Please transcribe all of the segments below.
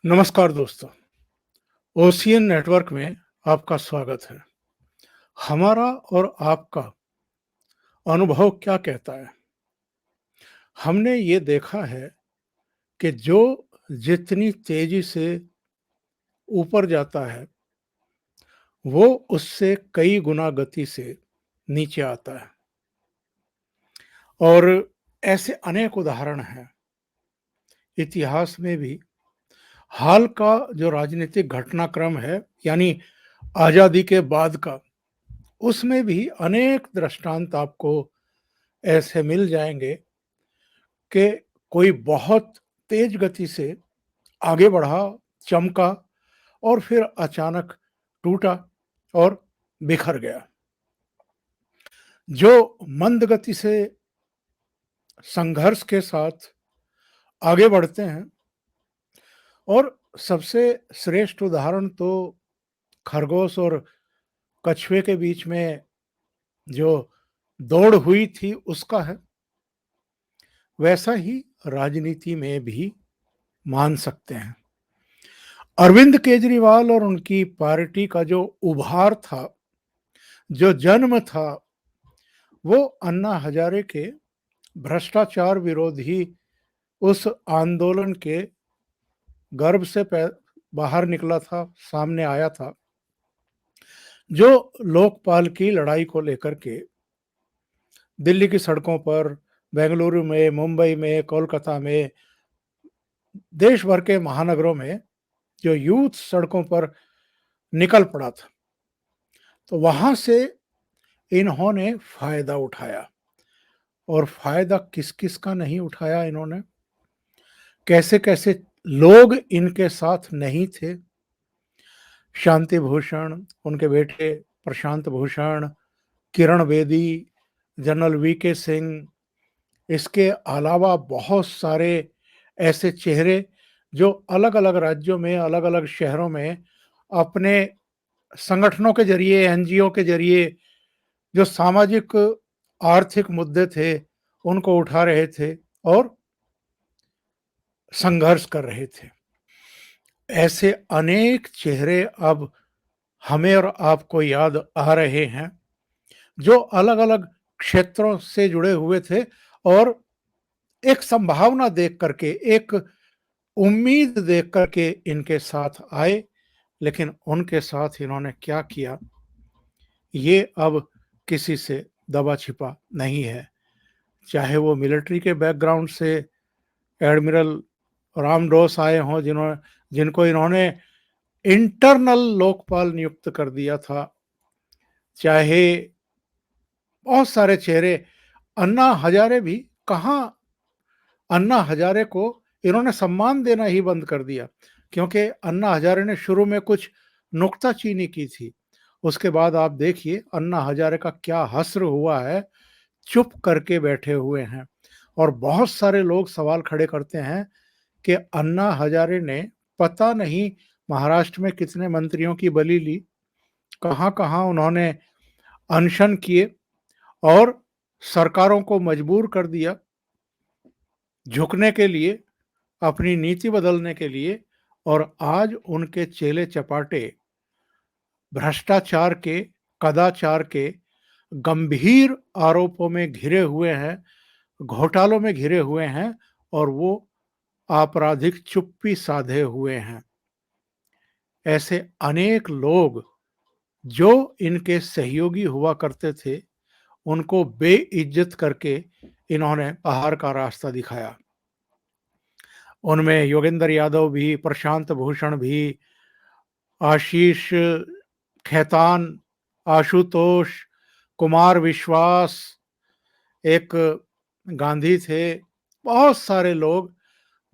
नमस्कार दोस्तों, ocean network में आपका स्वागत है। हमारा और आपका अनुभव क्या कहता है? हमने ये देखा है कि जो जितनी तेजी से ऊपर जाता है, वो उससे कई गुना गति से नीचे आता है और ऐसे अनेक उदाहरण हैं। इतिहास में भी हाल का जो राजनीतिक घटनाक्रम है, यानी आज़ादी के बाद का, उसमें भी अनेक दृष्टांत आपको ऐसे मिल जाएंगे कि कोई बहुत तेज गति से आगे बढ़ा, चमका और फिर अचानक टूटा और बिखर गया। जो मंद गति से संघर्ष के साथ आगे बढ़ते हैं, और सबसे श्रेष्ठ उदाहरण तो खरगोश और कछुए के बीच में जो दौड़ हुई थी उसका है, वैसा ही राजनीति में भी मान सकते हैं। अरविंद केजरीवाल और उनकी पार्टी का जो उभार था, जो जन्म था, वो अन्ना हजारे के भ्रष्टाचार विरोधी उस आंदोलन के गर्भ से बाहर निकला था, सामने आया था, जो लोकपाल की लड़ाई को लेकर के दिल्ली की सड़कों पर, बेंगलुरु में, मुंबई में, कोलकाता में, देश भर के महानगरों में जो यूथ सड़कों पर निकल पड़ा था, तो वहां से इन्होंने फायदा उठाया। और फायदा किस किस का नहीं उठाया इन्होंने, कैसे कैसे लोग इनके साथ नहीं थे। शांति भूषण, उनके बेटे प्रशांत भूषण, किरण बेदी, जनरल वीके सिंह, इसके अलावा बहुत सारे ऐसे चेहरे जो अलग अलग राज्यों में, अलग अलग शहरों में अपने संगठनों के जरिए, एनजीओ के जरिए जो सामाजिक आर्थिक मुद्दे थे उनको उठा रहे थे और संघर्ष कर रहे थे। ऐसे अनेक चेहरे अब हमें और आपको याद आ रहे हैं, जो अलग अलग क्षेत्रों से जुड़े हुए थे और एक संभावना देख करके, एक उम्मीद देख करके इनके साथ आए। लेकिन उनके साथ इन्होंने क्या किया, ये अब किसी से दबा छिपा नहीं है। चाहे वो मिलिट्री के बैकग्राउंड से एडमिरल रामडोस आए हों, जिनको इन्होंने इंटरनल लोकपाल नियुक्त कर दिया था, चाहे बहुत सारे चेहरे, अन्ना हजारे भी कहाँ, अन्ना हजारे को इन्होंने सम्मान देना ही बंद कर दिया, क्योंकि अन्ना हजारे ने शुरू में कुछ नुक्ताचीनी की थी। उसके बाद आप देखिए अन्ना हजारे का क्या हश्र हुआ है, चुप करके बैठे हुए हैं। और बहुत सारे लोग सवाल खड़े करते हैं कि अन्ना हजारे ने पता नहीं महाराष्ट्र में कितने मंत्रियों की बलि ली, कहाँ कहाँ उन्होंने अनशन किए और सरकारों को मजबूर कर दिया झुकने के लिए, अपनी नीति बदलने के लिए। और आज उनके चेले चपाटे भ्रष्टाचार के, कदाचार के गंभीर आरोपों में घिरे हुए हैं, घोटालों में घिरे हुए हैं और वो आपराधिक चुप्पी साधे हुए हैं। ऐसे अनेक लोग जो इनके सहयोगी हुआ करते थे, उनको बेइज्जत करके इन्होंने बाहर का रास्ता दिखाया। उनमें योगेंद्र यादव भी, प्रशांत भूषण भी, आशीष खेतान, आशुतोष, कुमार विश्वास, एक गांधी थे, बहुत सारे लोग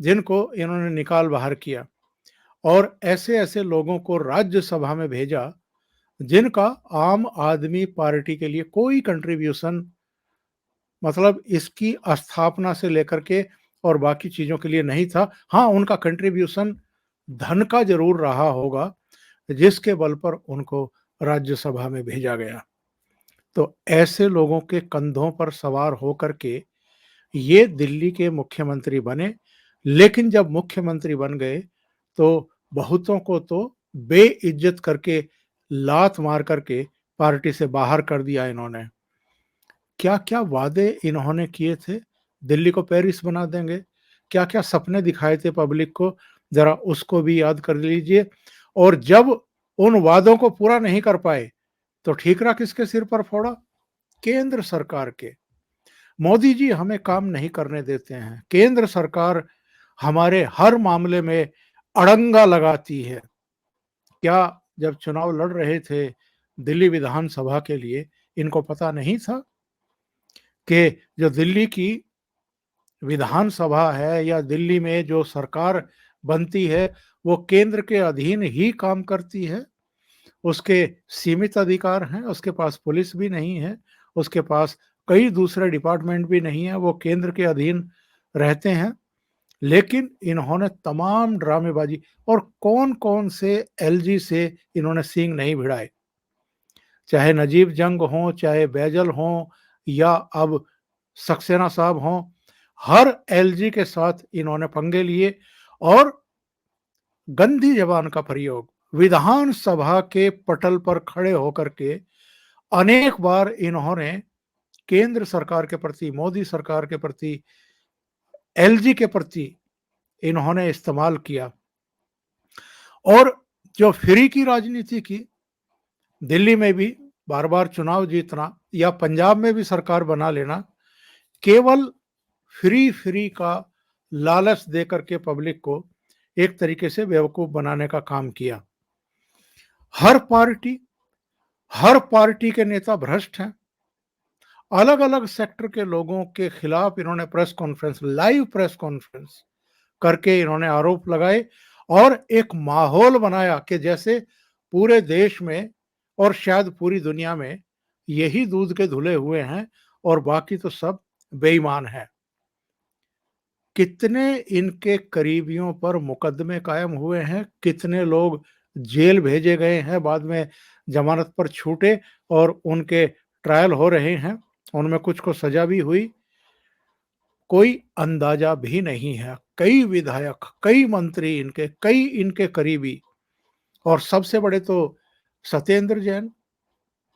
जिनको इन्होंने निकाल बाहर किया और ऐसे ऐसे लोगों को राज्यसभा में भेजा जिनका आम आदमी पार्टी के लिए कोई कंट्रीब्यूशन, मतलब इसकी स्थापना से लेकर के और बाकी चीजों के लिए नहीं था। हाँ, उनका कंट्रीब्यूशन धन का जरूर रहा होगा, जिसके बल पर उनको राज्यसभा में भेजा गया। तो ऐसे लोगों के कंधों पर सवार होकर के ये दिल्ली के मुख्यमंत्री बने। लेकिन जब मुख्यमंत्री बन गए तो बहुतों को तो बेइज्जत करके, लात मार करके पार्टी से बाहर कर दिया इन्होंने। क्या-क्या वादे इन्होंने किए थे, दिल्ली को पेरिस बना देंगे, क्या-क्या सपने दिखाए थे पब्लिक को, ज़रा उसको भी याद कर लीजिए। और जब उन वादों को पूरा नहीं कर पाए, तो ठीकरा किसके सिर पर फोड़ा? केंद्र सरकार के। मोदी जी हमें काम नहीं करने देते हैं, केंद्र सरकार हमारे हर मामले में अड़ंगा लगाती है। क्या जब चुनाव लड़ रहे थे दिल्ली विधानसभा के लिए, इनको पता नहीं था कि जो दिल्ली की विधानसभा है या दिल्ली में जो सरकार बनती है, वो केंद्र के अधीन ही काम करती है? उसके सीमित अधिकार हैं, उसके पास पुलिस भी नहीं है, उसके पास कई दूसरे डिपार्टमेंट भी नहीं है, वो केंद्र के अधीन रहते हैं। लेकिन इन्होंने तमाम ड्रामेबाजी, और कौन-कौन से एलजी से इन्होंने सींग नहीं भिड़ाए। चाहे नजीब जंग हों, चाहे बैजल हों या अब सक्सेना साहब हों, हर एलजी के साथ इन्होंने पंगे लिए और गंदी ज़बान का प्रयोग विधानसभा के पटल पर खड़े होकर के अनेक बार इन्होंने केंद्र सरकार के प्रति, मोदी सरकार के प्रति, एलजी के प्रति इन्होंने इस्तेमाल किया। और जो फ्री की राजनीति की, दिल्ली में भी बार-बार चुनाव जीतना या पंजाब में भी सरकार बना लेना, केवल फ्री का लालच देकर के पब्लिक को एक तरीके से बेवकूफ बनाने का काम किया। हर पार्टी हर पार्टी के नेता भ्रष्ट हैं। अलग-अलग सेक्टर के लोगों के खिलाफ इन्होंने press conference, live press conference करके इन्होंने आरोप लगाए और एक माहौल बनाया कि जैसे पूरे देश में और शायद पूरी दुनिया में यही दूध के धुले हुए हैं और बाकी तो सब बेईमान हैं। कितने इनके करीबियों पर मुकदमे कायम हुए हैं, कितने लोग जेल भेजे गए हैं, बाद में जमानत पर छूटे और उनके ट्रायल हो रहे हैं, उनमें कुछ को सजा भी हुई, कोई अंदाजा भी नहीं है। कई विधायक, कई मंत्री इनके, कई इनके करीबी, और सबसे बड़े तो सत्येंद्र जैन,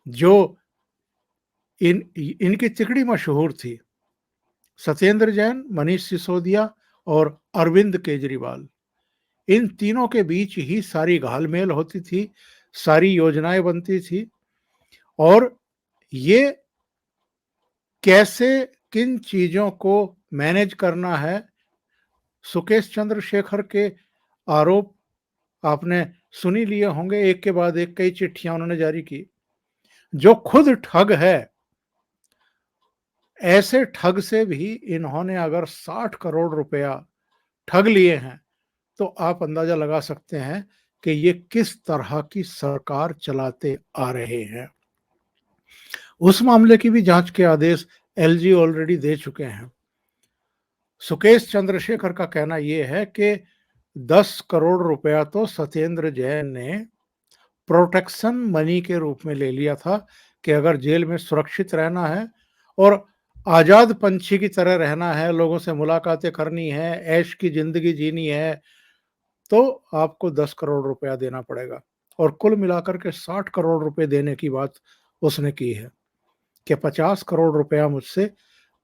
जो इनकी तिकड़ी मशहूर थी। सत्येंद्र जैन, मनीष सिसोदिया और अरविंद केजरीवाल, इन तीनों के बीच ही सारी घालमेल होती थी, सारी योजनाएं बनती थी। और ये कैसे किन चीजों को मैनेज करना है, सुकेश चंद्रशेखर के आरोप आपने सुन ही लिए होंगे, एक के बाद एक कई चिट्ठियां उन्होंने जारी की। जो खुद ठग है, ऐसे ठग से भी इन्होंने अगर 60 करोड़ रुपया ठग लिए हैं, तो आप अंदाजा लगा सकते हैं कि ये किस तरह की सरकार चलाते आ रहे हैं। उस मामले की भी जांच के आदेश एलजी ऑलरेडी दे चुके हैं। सुकेश चंद्रशेखर का कहना यह है कि 10 करोड़ रुपया तो सत्येंद्र जैन ने प्रोटेक्शन मनी के रूप में ले लिया था कि अगर जेल में सुरक्षित रहना है और आजाद पंछी की तरह रहना है, लोगों से मुलाकातें करनी है, ऐश की जिंदगी जीनी है, तो आपको 10 करोड़ रुपया देना पड़ेगा। और कुल मिलाकर के 60 करोड़ रुपए देने की बात उसने की है कि 50 करोड़ रुपया मुझसे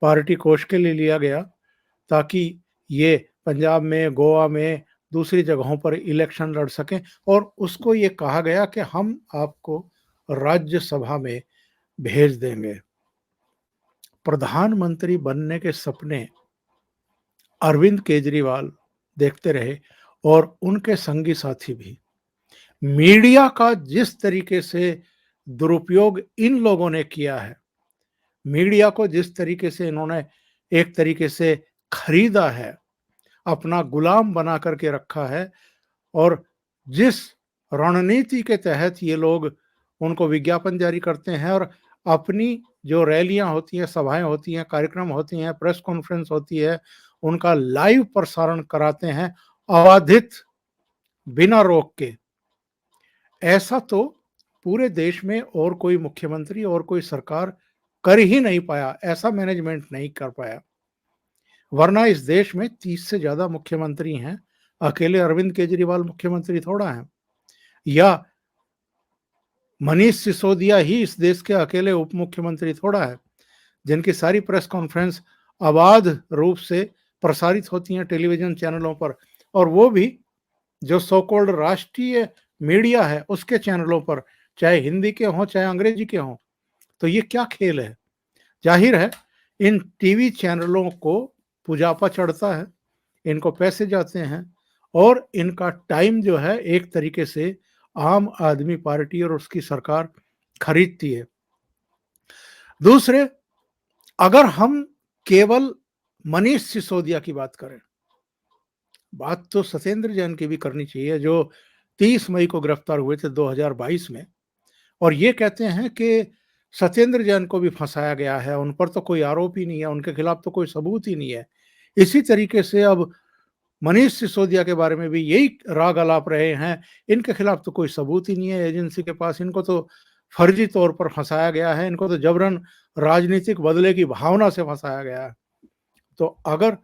पार्टी कोष के लिए लिया गया ताकि ये पंजाब में, गोवा में, दूसरी जगहों पर इलेक्शन लड़ सकें, और उसको ये कहा गया कि हम आपको राज्यसभा में भेज देंगे। प्रधानमंत्री बनने के सपने अरविंद केजरीवाल देखते रहे और उनके संगी साथी भी। मीडिया का जिस तरीके से दुरुपयोग इन लोगों ने किया है, मीडिया को जिस तरीके से इन्होंने एक तरीके से खरीदा है, अपना गुलाम बना करके रखा है, और जिस रणनीति के तहत ये लोग उनको विज्ञापन जारी करते हैं और अपनी जो रैलियां होती हैं, सभाएं होती हैं, कार्यक्रम होती हैं, प्रेस कॉन्फ्रेंस होती है, उनका लाइव प्रसारण कराते हैं अबाधित, बिना रोक के। ऐसा तो पूरे देश में और कोई मुख्यमंत्री और कोई सरकार कर ही नहीं पाया, ऐसा मैनेजमेंट नहीं कर पाया। वरना इस देश में 30 से ज्यादा मुख्यमंत्री हैं अकेले अरविंद केजरीवाल मुख्यमंत्री थोड़ा है, या मनीष सिसोदिया ही इस देश के अकेले उप मुख्यमंत्री थोड़ा है, जिनकी सारी प्रेस कॉन्फ्रेंस अबाध रूप से प्रसारित होती हैं टेलीविजन चैनलों पर, और वो भी जो सो कॉल्ड राष्ट्रीय मीडिया है उसके चैनलों पर, चाहे हिंदी के हों चाहे अंग्रेजी के हों। तो ये क्या खेल है? जाहिर है इन टीवी चैनलों को पुजापा चढ़ता है, इनको पैसे जाते हैं, और इनका टाइम जो है एक तरीके से आम आदमी पार्टी और उसकी सरकार खरीदती है। दूसरे, अगर हम केवल मनीष सिसोदिया की बात करें, बात तो सत्येंद्र जैन की भी करनी चाहिए, जो 30 मई को गिरफ्तार हुए थे 2022 में, और ये कहते हैं कि सत्येंद्र जैन को भी फंसाया गया है, उन पर तो कोई आरोप ही नहीं है, उनके खिलाफ तो कोई सबूत ही नहीं है। इसी तरीके से अब मनीष सिसोदिया के बारे में भी यही राग अलाप रहे हैं, इनके खिलाफ तो कोई सबूत ही नहीं है एजेंसी के पास, इनको तो फर्जी तौर पर फंसाया गया है, इनको तो जबरन राजनीतिक बदले की भावना से फंसाया गया है। तो अगर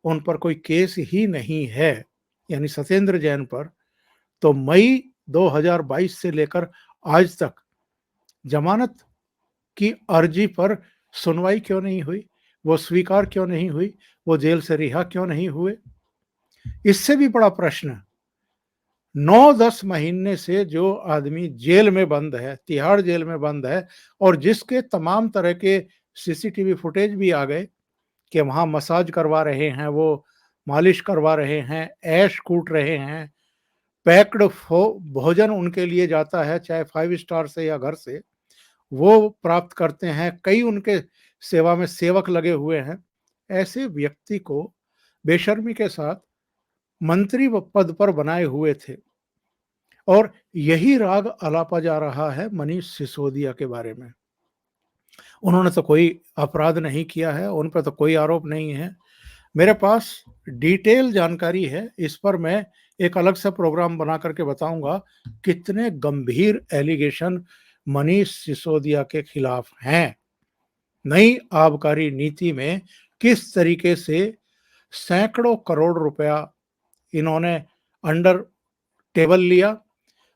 उन पर कोई केस ही नहीं है, यानी सत्येंद्र जैन पर, तो मई 2022 से लेकर आज तक जमानत की अर्जी पर सुनवाई क्यों नहीं हुई? वो स्वीकार क्यों नहीं हुई? वो जेल से रिहा क्यों नहीं हुए? इससे भी बड़ा प्रश्न, 9-10 महीने से जो आदमी जेल में बंद है, तिहाड़ जेल में बंद है, और जिसके तमाम तरह के सीसीटीवी फुटेज भी आ गए कि वहाँ मसाज करवा रहे हैं, वो मालिश करवा रहे हैं, ऐश कूट रहे हैं, पैक्ड भोजन उनके लिए जाता है, चाहे 5 स्टार से या घर से, वो प्राप्त करते हैं, कई उनके सेवा में सेवक लगे हुए हैं। ऐसे व्यक्ति को बेशर्मी के साथ मंत्री पद पर बनाए हुए थे, और यही राग अलापा जा रहा है मनीष सिसोदिया के बारे में। उन्होंने तो कोई अपराध नहीं किया है, उन पर तो कोई आरोप नहीं है। मेरे पास डिटेल जानकारी है, इस पर मैं एक अलग सा प्रोग्राम बना करके बताऊंगा कितने गंभीर एलिगेशन मनीष सिसोदिया के खिलाफ हैं। नई आबकारी नीति में किस तरीके से सैकड़ों करोड़ रुपया इन्होंने अंडर टेबल लिया,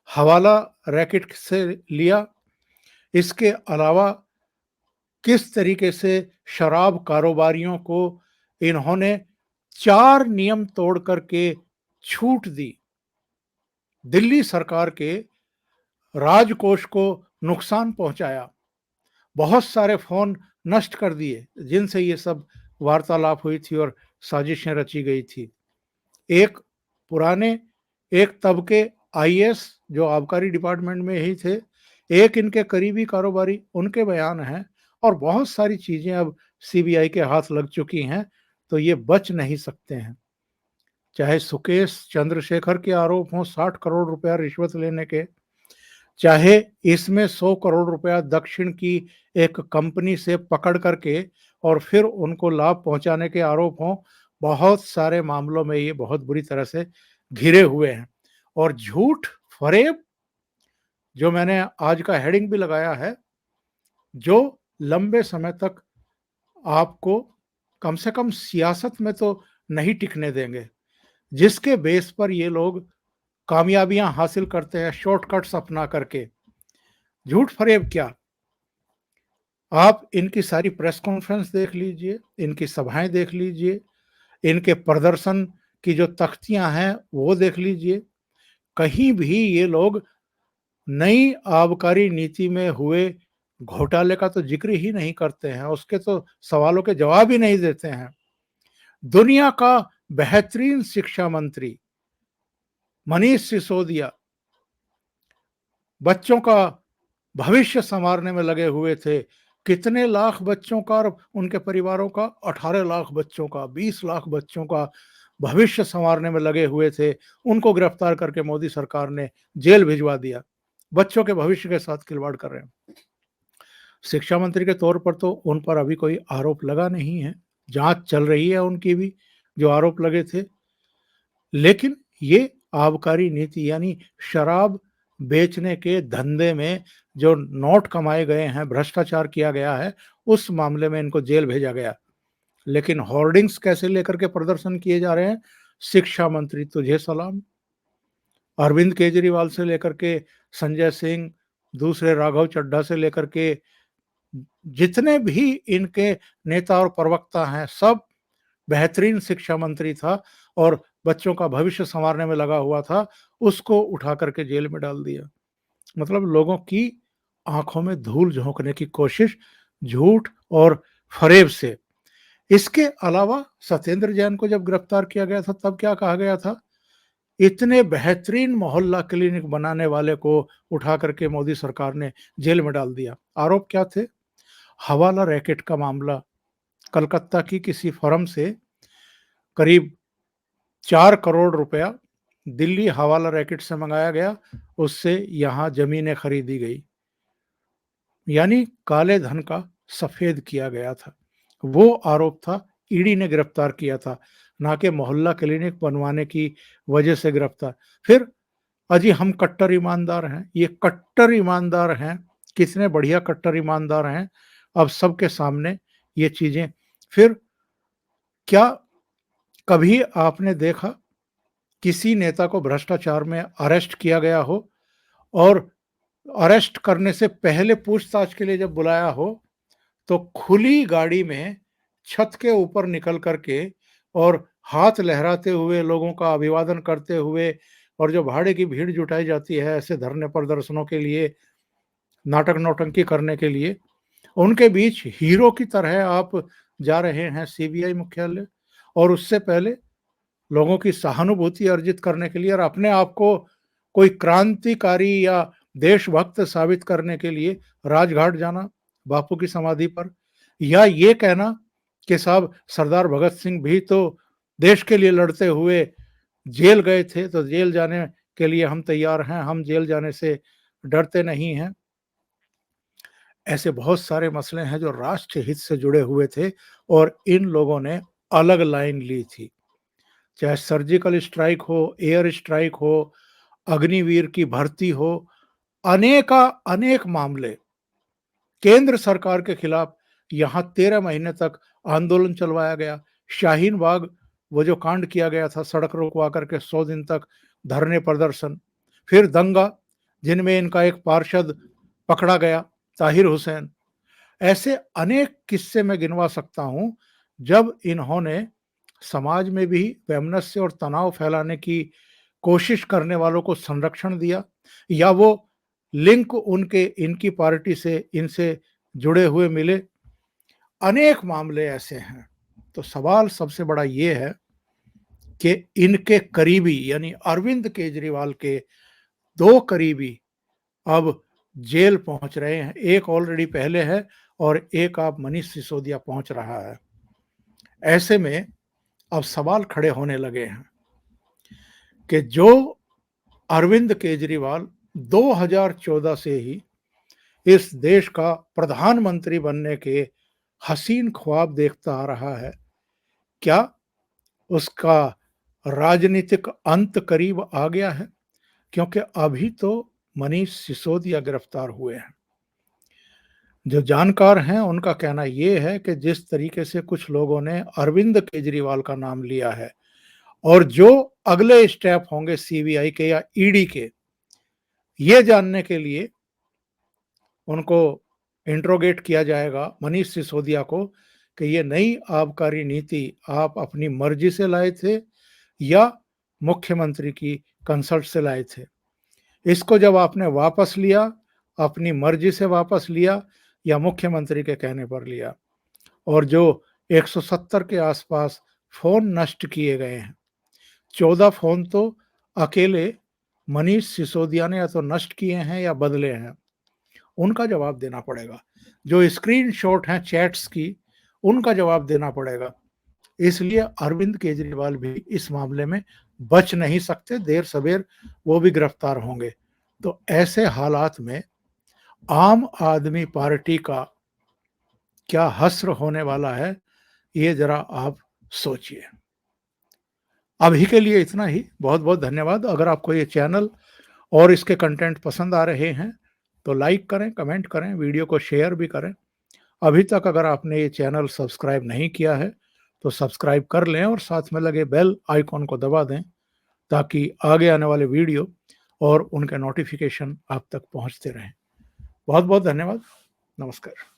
हवाला रैकेट से लिया, इसके अलावा किस तरीके से शराब कारोबारियों को इन्होंने 4 नियम तोड़ करके छूट दी, दिल्ली सरकार के राजकोष को नुकसान पहुंचाया, बहुत सारे फोन नष्ट कर दिए जिनसे ये सब वार्तालाप हुई थी और साजिशें रची गई थी। एक पुराने एक तब के आईएएस जो आबकारी डिपार्टमेंट में ही थे, एक इनके करीबी कारोबारी, उनके बयान हैं, और बहुत सारी चीजें अब सीबीआई के हाथ लग चुकी हैं, तो ये बच नहीं सकते हैं। चाहे सुकेश चंद्रशेखर के आरोप हों 60 करोड़ रुपया रिश्वत लेने के, चाहे इसमें 100 करोड़ रुपया दक्षिण की एक कंपनी से पकड़ करके और फिर उनको लाभ पहुंचाने के आरोप हों, बहुत सारे मामलों में ये बहुत बुरी तरह से घिरे हुए हैं। और झूठ फरेब, जो मैंने आज का हेडिंग भी लगाया है, जो लंबे समय तक आपको कम से कम सियासत में तो नहीं टिकने देंगे, जिसके बेस पर ये लोग कामयाबियां हासिल करते हैं शॉर्टकट्स अपना करके। झूठ फरेब क्या, आप इनकी सारी प्रेस कॉन्फ्रेंस देख लीजिए, इनकी सभाएं देख लीजिए, इनके प्रदर्शन की जो तख्तियां हैं वो देख लीजिए, कहीं भी ये लोग नई आबकारी नीति में हुए घोटाले का तो जिक्र ही नहीं करते हैं, उसके तो सवालों के जवाब ही नहीं देते हैं। दुनिया का बेहतरीन शिक्षा मंत्री मनीष सिसोदिया बच्चों का भविष्य संवारने में लगे हुए थे। कितने लाख बच्चों का और उनके परिवारों का, 18 लाख बच्चों का, 20 लाख बच्चों का भविष्य संवारने में लगे हुए थे। उनको गिरफ्तार करके मोदी सरकार ने जेल भिजवा दिया, बच्चों के भविष्य के साथ खिलवाड़ कर रहे हैं। शिक्षा मंत्री के तौर पर तो उन पर अभी कोई आरोप लगा नहीं है, जांच चल रही है उनकी भी जो आरोप लगे थे, लेकिन ये आबकारी नीति यानी शराब बेचने के धंधे में जो नोट कमाए गए हैं, भ्रष्टाचार किया गया है, उस मामले में इनको जेल भेजा गया। लेकिन होर्डिंग्स कैसे लेकर के प्रदर्शन किए जा रहे हैं, शिक्षा मंत्री तुझे सलाम। अरविंद केजरीवाल से लेकर के संजय सिंह, दूसरे राघव चड्ढा से लेकर के जितने भी इनके नेता और प्रवक्ता हैं, सब बेहतरीन शिक्षा मंत्री था और बच्चों का भविष्य संवारने में लगा हुआ था, उसको उठा करके जेल में डाल दिया। मतलब लोगों की आंखों में धूल झोंकने की कोशिश झूठ और फरेब से। इसके अलावा सत्येंद्र जैन को जब गिरफ्तार किया गया था तब क्या कहा गया था, इतने बेहतरीन मोहल्ला क्लिनिक बनाने वाले को उठा करके मोदी सरकार ने जेल में डाल दिया। आरोप क्या थे? हवाला रैकेट का मामला। कलकत्ता की किसी फर्म से करीब 4 करोड़ रुपया दिल्ली हवाला रैकेट से मंगाया गया, उससे यहां जमीनें खरीदी गई, यानी काले धन का सफेद किया गया था। वो आरोप था, ईडी ने गिरफ्तार किया था, ना कि मोहल्ला क्लिनिक बनवाने की वजह से गिरफ्तार। फिर अजी हम कट्टर ईमानदार हैं, ये कट्टर ईमानदार हैं, कितने बढ़िया कट्टर ईमानदार हैं, अब सबके सामने ये चीजें। फिर क्या कभी आपने देखा किसी नेता को भ्रष्टाचार में अरेस्ट किया गया हो और अरेस्ट करने से पहले पूछताछ के लिए जब बुलाया हो तो खुली गाड़ी में छत के ऊपर निकल करके और हाथ लहराते हुए लोगों का अभिवादन करते हुए, और जो भाड़े की भीड़ जुटाई जाती है ऐसे धरने प्रदर्शनों के लिए, नाटक नौटंकी करने के लिए, उनके बीच हीरो की तरह आप जा रहे हैं सीबीआई मुख्यालय, और उससे पहले लोगों की सहानुभूति अर्जित करने के लिए और अपने आप को कोई क्रांतिकारी या देशभक्त साबित करने के लिए राजघाट जाना बापू की समाधि पर, या ये कहना कि साहब सरदार भगत सिंह भी तो देश के लिए लड़ते हुए जेल गए थे, तो जेल जाने के लिए हम तैयार हैं, हम जेल जाने से डरते नहीं हैं। ऐसे बहुत सारे मसले हैं जो राष्ट्र हित से जुड़े हुए थे और इन लोगों ने अलग लाइन ली थी। चाहे सर्जिकल स्ट्राइक हो, एयर स्ट्राइक हो, अग्निवीर की भर्ती हो, अनेका अनेक मामले केंद्र सरकार के खिलाफ यहां 13 महीने तक आंदोलन चलवाया गया। शाहीन बाग वो जो कांड किया गया था, सड़क रोकवा करके 100 दिन तक धरने प्रदर्शन। फिर दंगा जिनमें इनका एक पार्षद पकड़ा गया, ताहिर हुसैन। ऐसे अनेक किस्से मैं गिनवा सकता हूं जब इन्होंने समाज में भी वैमनस्य और तनाव फैलाने की कोशिश करने वालों को संरक्षण दिया, या वो लिंक उनके इनकी पार्टी से इनसे जुड़े हुए मिले। अनेक मामले ऐसे हैं। तो सवाल सबसे बड़ा ये है कि इनके करीबी यानी अरविंद केजरीवाल के 2 करीबी अब जेल पहुंच रहे हैं। एक ऑलरेडी पहले है और एक अब मनीष सिसोदिया पहुंच रहा है। ऐसे में अब सवाल खड़े होने लगे हैं कि जो अरविंद केजरीवाल 2014 से ही इस देश का प्रधानमंत्री बनने के हसीन ख्वाब देखता आ रहा है, क्या उसका राजनीतिक अंत करीब आ गया है? क्योंकि अभी तो मनीष सिसोदिया गिरफ्तार हुए हैं। जो जानकार हैं उनका कहना यह है कि जिस तरीके से कुछ लोगों ने अरविंद केजरीवाल का नाम लिया है और जो अगले स्टेप होंगे सीबीआई के या ईडी के, ये जानने के लिए उनको इंट्रोगेट किया जाएगा मनीष सिसोदिया को कि ये नई आबकारी नीति आप अपनी मर्जी से लाए थे या मुख्यमंत्री की कंसल्ट से लाए थे। इसको जब आपने वापस लिया, अपनी मर्जी से वापस लिया या मुख्यमंत्री के कहने पर लिया, और जो 170 के आसपास फोन नष्ट किए गए हैं, 14 फोन तो अकेले मनीष सिसोदिया ने या तो नष्ट किए हैं या बदले हैं, उनका जवाब देना पड़ेगा। जो स्क्रीनशॉट हैं चैट्स की, उनका जवाब देना पड़ेगा। इसलिए अरविंद केजरीवाल भी इस मामले में बच नहीं सकते, देर सवेर वो भी गिरफ्तार होंगे। तो ऐसे हालात में आम आदमी पार्टी का क्या हश्र होने वाला है, ये जरा आप सोचिए। अभी के लिए इतना ही। बहुत बहुत धन्यवाद। अगर आपको ये चैनल और इसके कंटेंट पसंद आ रहे हैं तो लाइक करें, कमेंट करें, वीडियो को शेयर भी करें। अभी तक अगर आपने ये चैनल सब्सक्राइब नहीं किया है तो सब्सक्राइब कर लें और साथ में लगे बेल आइकॉन को दबा दें ताकि आगे आने वाले वीडियो और उनके नोटिफिकेशन आप तक पहुंचते रहें। बहुत बहुत धन्यवाद। नमस्कार।